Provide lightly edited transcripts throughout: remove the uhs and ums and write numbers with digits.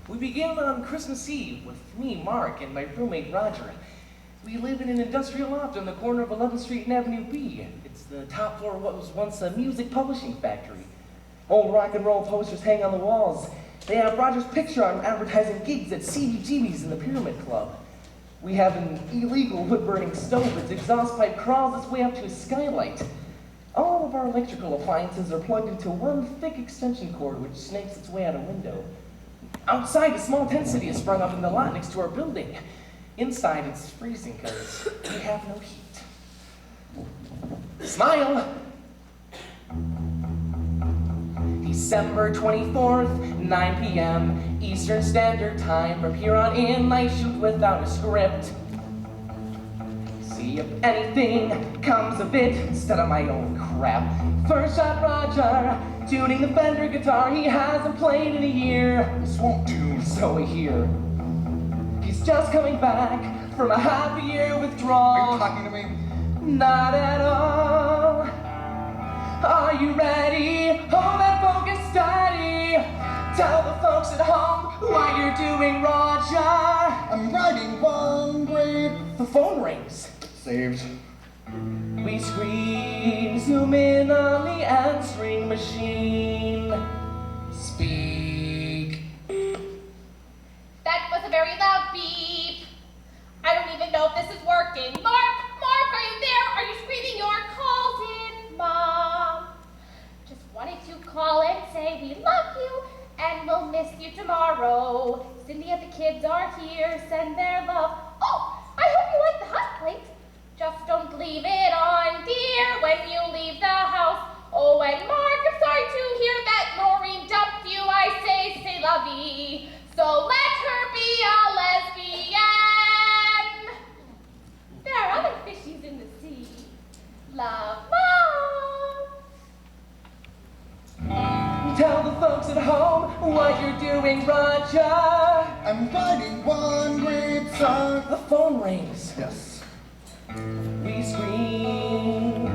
We began on Christmas Eve with me, Mark, and my roommate, Roger. We live in an industrial loft on the corner of 11th Street and Avenue B. It's the top floor of what was once a music publishing factory. Old rock and roll posters hang on the walls. They have Roger's picture on advertising gigs at CBGB's and the Pyramid Club. We have an illegal wood-burning stove. Its exhaust pipe crawls its way up to a skylight. All of our electrical appliances are plugged into one thick extension cord which snakes its way out a window. Outside, a small tent city has sprung up in the lot next to our building. Inside, it's freezing because we have no heat. Smile! December 24th, 9 p.m. Eastern Standard Time. From here on in, I shoot without a script. See if anything comes of it instead of my own crap. First shot, Roger, tuning the Fender guitar he hasn't played in a year. This won't do, so we hear. He's just coming back from a half a year withdrawal. Are you talking to me? Not at all. Are you ready? Hold that focus steady. Tell the folks at home what you're doing, Roger. I'm writing one great. The phone rings. Saved. We scream, zoom in on the answering machine. Speak. That was a very loud beep. I don't even know if this is working. Mark, are you there? Are you screaming your calls in, Mom? Just wanted to call and say we love you and we'll miss you tomorrow. Cindy and the kids are here, send their love. Oh, I hope you like the hot plate. Just don't leave it on, dear, when you leave the house. Oh, and Mark, I'm sorry to hear that Noreen dumped you. I say, c'est la vie. So let her be a lesbian. There are other fishies in the sea. Love, Mom. Tell the folks at home what you're doing, Roger. I'm writing one great song. The phone rings. Yes. We scream.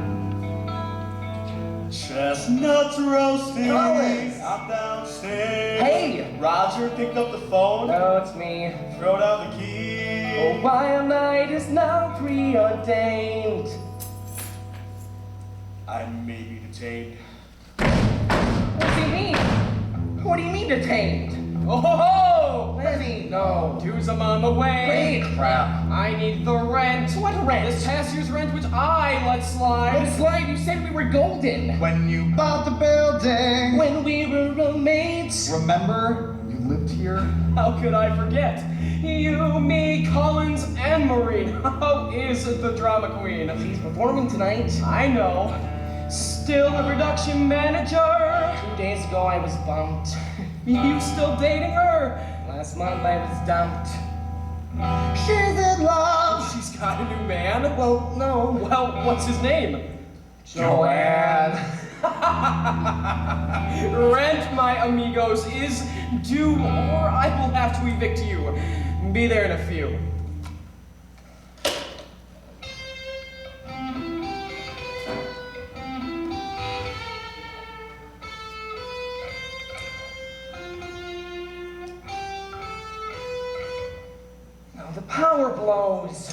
Chestnuts roasting Collins. out downstairs. Hey! Roger picked up the phone. No, it's me. Throwed out the key. Oh, wild night is now preordained. I may be detained. What's he mean? What do you mean detained? Oh ho ho! What does he know? Dues, I'm on the way. Great crap. I need the rent. What rent? This past year's rent, which I let slide. Don't slide, you said we were golden. When you bought the building. When we were roommates. Remember, you lived here. How could I forget? You, me, Collins, and Maureen. How is the drama queen? She's performing tonight. I know. Still a production manager. 2 days ago I was bumped. You still dating her? Last month I was dumped. She's in love. She's got a new man? Well, no. Well, what's his name? Joanne. Rent, my amigos, is due, or I will have to evict you. Be there in a few. Now the power blows.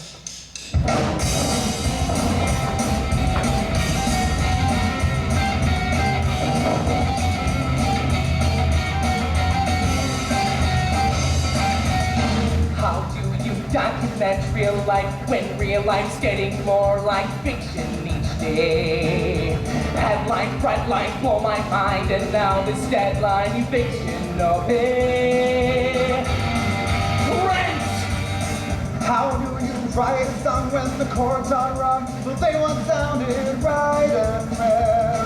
How do you document real life when real life's getting more like fiction each day? Headline, bright light, blow my mind, and now this deadline, eviction, no pay. Rent! How do you write a song when the chords are wrong? But they once sounded right and fair.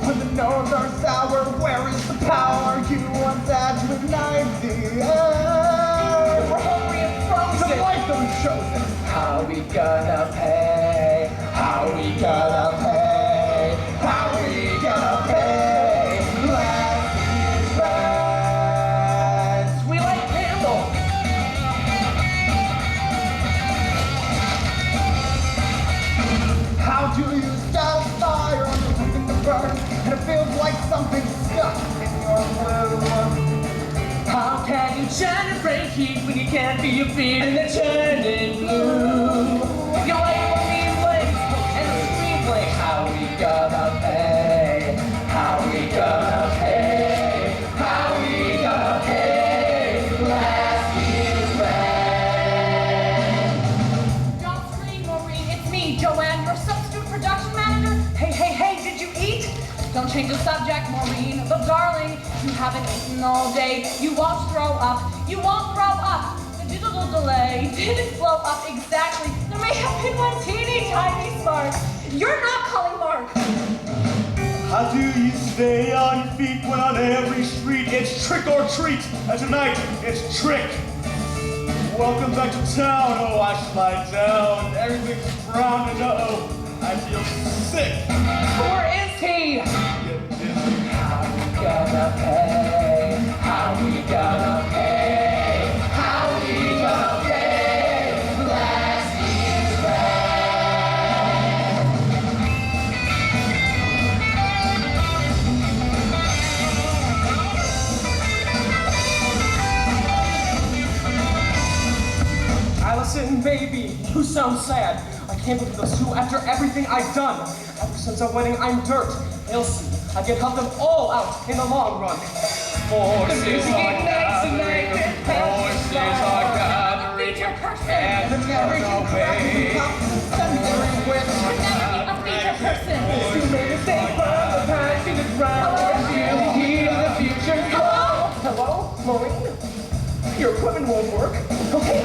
When the notes are sour, where is the power you once had to ignite the air? We're hungry and frozen. The life that was chosen. How we gonna pay? How we gonna pay? How we gonna pay? Last year's rent. We like candles. How do you start a fire when you're looking to burn? And it feels like something's stuck in your glue. How can you generate heat when you can't feel your feet, and they're turning blue. You like what we play, and the screenplay. How we gonna pay? How we gonna pay? How we gonna pay? Last year's rent. Don't scream, Maureen. It's me, Joanne, your substitute production manager. Hey, did you eat? Don't change the subject, Maureen. But darling, you haven't eaten all day. You won't throw up. You won't throw up. The digital delay didn't blow up exactly. There may have been one teeny tiny spark. You're not calling Mark. How do you stay on your feet when on every street it's trick or treat? And tonight, it's trick. Welcome back to town. Oh, I slide down. Everything's brown and uh-oh, I feel sick. Where is he? How we gonna pay? How we gonna pay? How we gonna pay? Last year's Allison, baby, you sound sad. I can't believe those two after everything I've done. Ever since our wedding, I'm dirt. They'll see. I can help them all out in the long run. Forces are gathering, forces are gathering, and Every away. Thundering wind. Could never be a feature person. You made a mistake from the past, you just run. You're the key to the future. Hello? Hello? Maureen? Your equipment won't work. Okay,